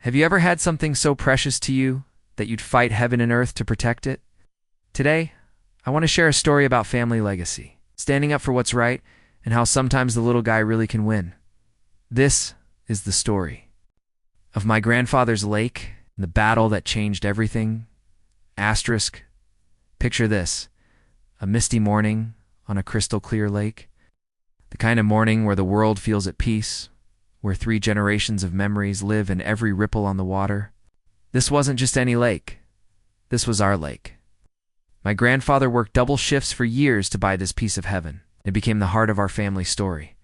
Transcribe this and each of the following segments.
Have you ever had something so precious to you that you'd fight heaven and earth to protect it? Today, I want to share a story about family legacy, standing up for what's right, and how sometimes the little guy really can win. This is the story of my grandfather's lake and the battle that changed everything. Asterisk. Picture this: a misty morning on a crystal clear lake. The kind of morning where the world feels at peace, where 3 generations of memories live in every ripple on the water. This wasn't just any lake. This was our lake. My grandfather worked double shifts for years to buy this piece of heaven. It became the heart of our family story.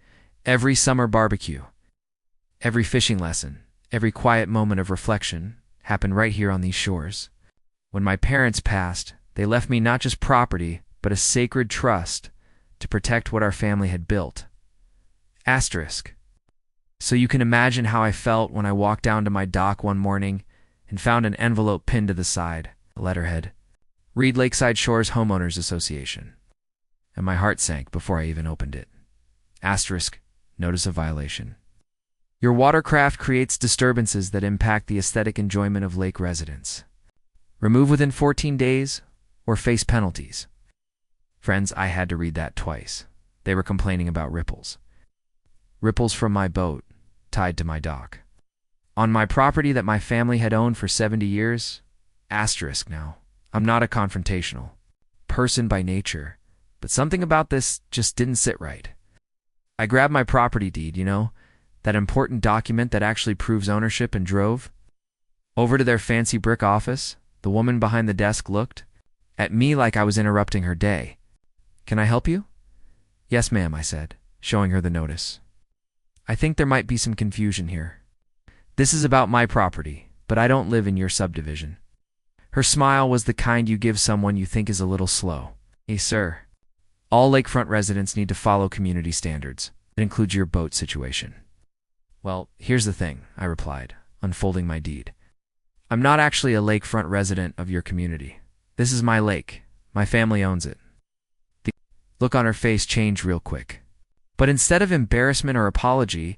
Every summer barbecue, every fishing lesson, every quiet moment of reflection happened right here on these shores. When my parents passed, they left me not just property, but a sacred trust to protect what our family had built. Asterisk. So you can imagine how I felt when I walked down to my dock one morning and found an envelope pinned to the side, a letterhead: Read Lakeside Shores Homeowners Association. And my heart sank before I even opened it. Asterisk. Notice of violation. Your watercraft creates disturbances that impact the aesthetic enjoyment of lake residents. Remove within 14 days or face penalties. Friends, I had to read that twice. They were complaining about ripples. Ripples from my boat, tied to my dock. On my property that my family had owned for 70 years. Asterisk now. I'm not a confrontational person by nature, but something about this just didn't sit right. I grabbed my property deed, that important document that actually proves ownership, and drove over to their fancy brick office. The woman behind the desk looked at me like I was interrupting her day. Can I help you? Yes, ma'am, I said, showing her the notice. I think there might be some confusion here. This is about my property, but I don't live in your subdivision. Her smile was the kind you give someone you think is a little slow. Hey, sir. All lakefront residents need to follow community standards. It includes your boat situation. Well, here's the thing, I replied, unfolding my deed. I'm not actually a lakefront resident of your community. This is my lake. My family owns it. The look on her face changed real quick. But instead of embarrassment or apology,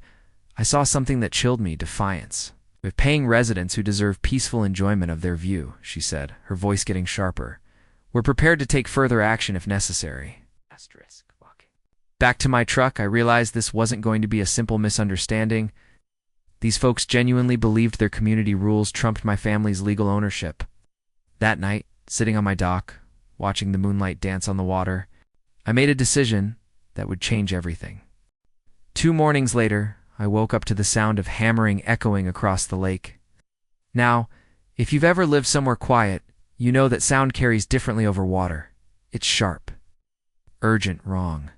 I saw something that chilled me: defiance. We're paying residents who deserve peaceful enjoyment of their view, she said, her voice getting sharper. We're prepared to take further action if necessary. Asterisk. Back to my truck, I realized this wasn't going to be a simple misunderstanding. These folks genuinely believed their community rules trumped my family's legal ownership. That night, sitting on my dock, watching the moonlight dance on the water, I made a decision that would change everything. 2 mornings later, I woke up to the sound of hammering echoing across the lake. Now, if you've ever lived somewhere quiet, you know that sound carries differently over water. It's sharp, urgent, wrong.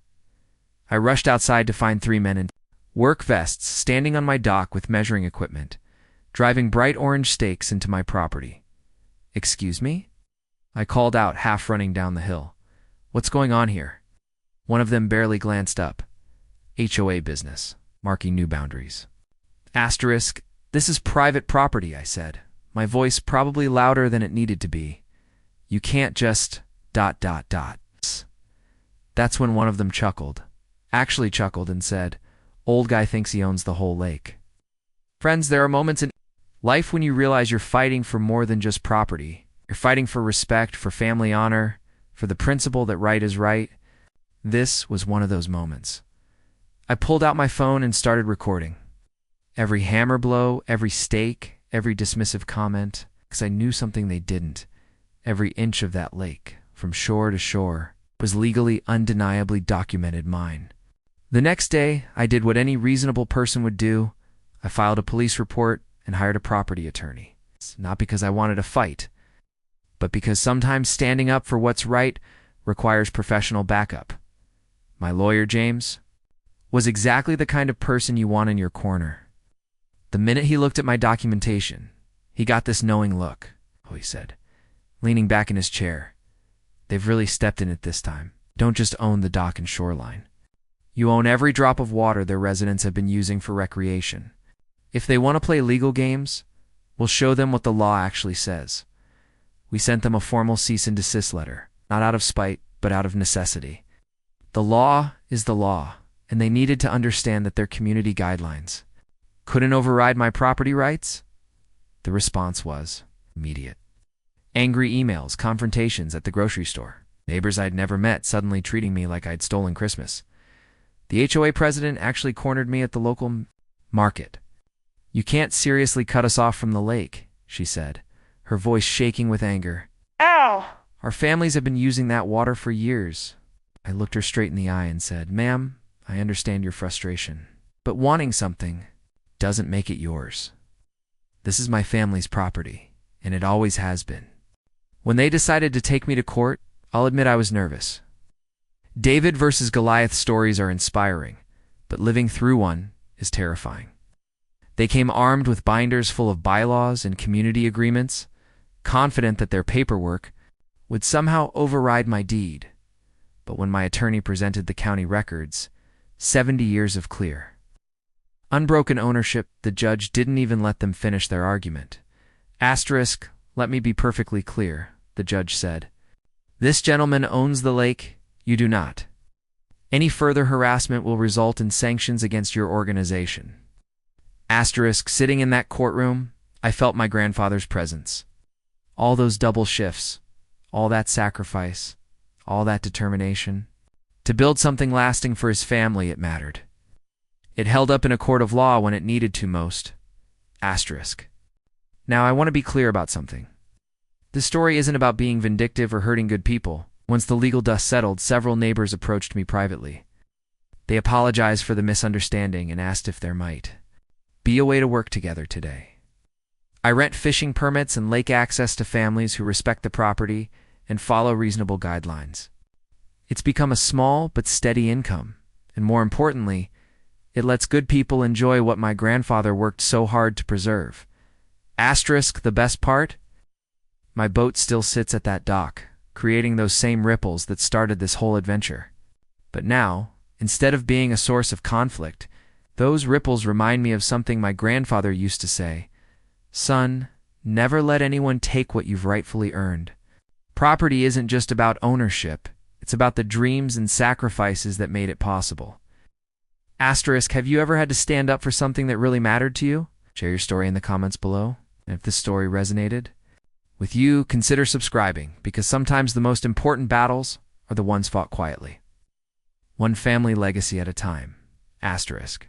I rushed outside to find 3 men in work vests standing on my dock with measuring equipment, driving bright orange stakes into my property. Excuse me? I called out, half running down the hill. What's going on here? One of them barely glanced up. HOA business, marking new boundaries. Asterisk. This is private property, I said, my voice probably louder than it needed to be. You can't just ... That's when one of them chuckled. Actually chuckled and said, "Old guy thinks he owns the whole lake." Friends, there are moments in life when you realize you're fighting for more than just property. You're fighting for respect, for family honor, for the principle that right is right. This was one of those moments. I pulled out my phone and started recording. Every hammer blow, every stake, every dismissive comment, because I knew something they didn't. Every inch of that lake, from shore to shore, was legally, undeniably documented mine. The next day, I did what any reasonable person would do. I filed a police report and hired a property attorney. It's not because I wanted a fight, but because sometimes standing up for what's right requires professional backup. My lawyer, James, was exactly the kind of person you want in your corner. The minute he looked at my documentation, he got this knowing look. Oh, he said, leaning back in his chair. They've really stepped in it this time. Don't just own the dock and shoreline. You own every drop of water their residents have been using for recreation. If they want to play legal games, we'll show them what the law actually says. We sent them a formal cease and desist letter, not out of spite, but out of necessity. The law is the law, and they needed to understand that their community guidelines couldn't override my property rights. The response was immediate. Angry emails, confrontations at the grocery store, neighbors I'd never met suddenly treating me like I'd stolen Christmas. The HOA president actually cornered me at the local market. "You can't seriously cut us off from the lake," she said, her voice shaking with anger. Ow! "Our families have been using that water for years." I looked her straight in the eye and said, "Ma'am, I understand your frustration, but wanting something doesn't make it yours. This is my family's property, and it always has been." When they decided to take me to court, I'll admit I was nervous. David versus Goliath stories are inspiring, but living through one is terrifying. They came armed with binders full of bylaws and community agreements, confident that their paperwork would somehow override my deed. But when my attorney presented the county records, 70 years of clear, unbroken ownership, the judge didn't even let them finish their argument. Asterisk, let me be perfectly clear, the judge said. This gentleman owns the lake, you do not. Any further harassment will result in sanctions against your organization. Asterisk, sitting in that courtroom, I felt my grandfather's presence. All those double shifts, all that sacrifice, all that determination. To build something lasting for his family, it mattered. It held up in a court of law when it needed to most. Asterisk. Now, I want to be clear about something. This story isn't about being vindictive or hurting good people. Once the legal dust settled, several neighbors approached me privately. They apologized for the misunderstanding and asked if there might be a way to work together today. I rent fishing permits and lake access to families who respect the property and follow reasonable guidelines. It's become a small but steady income, and more importantly, it lets good people enjoy what my grandfather worked so hard to preserve. Asterisk, the best part? My boat still sits at that dock, creating those same ripples that started this whole adventure. But now, instead of being a source of conflict, those ripples remind me of something my grandfather used to say. Son, never let anyone take what you've rightfully earned. Property isn't just about ownership, it's about the dreams and sacrifices that made it possible. Asterisk, have you ever had to stand up for something that really mattered to you? Share your story in the comments below. And if this story resonated with you, consider subscribing, because sometimes the most important battles are the ones fought quietly. One family legacy at a time. Asterisk.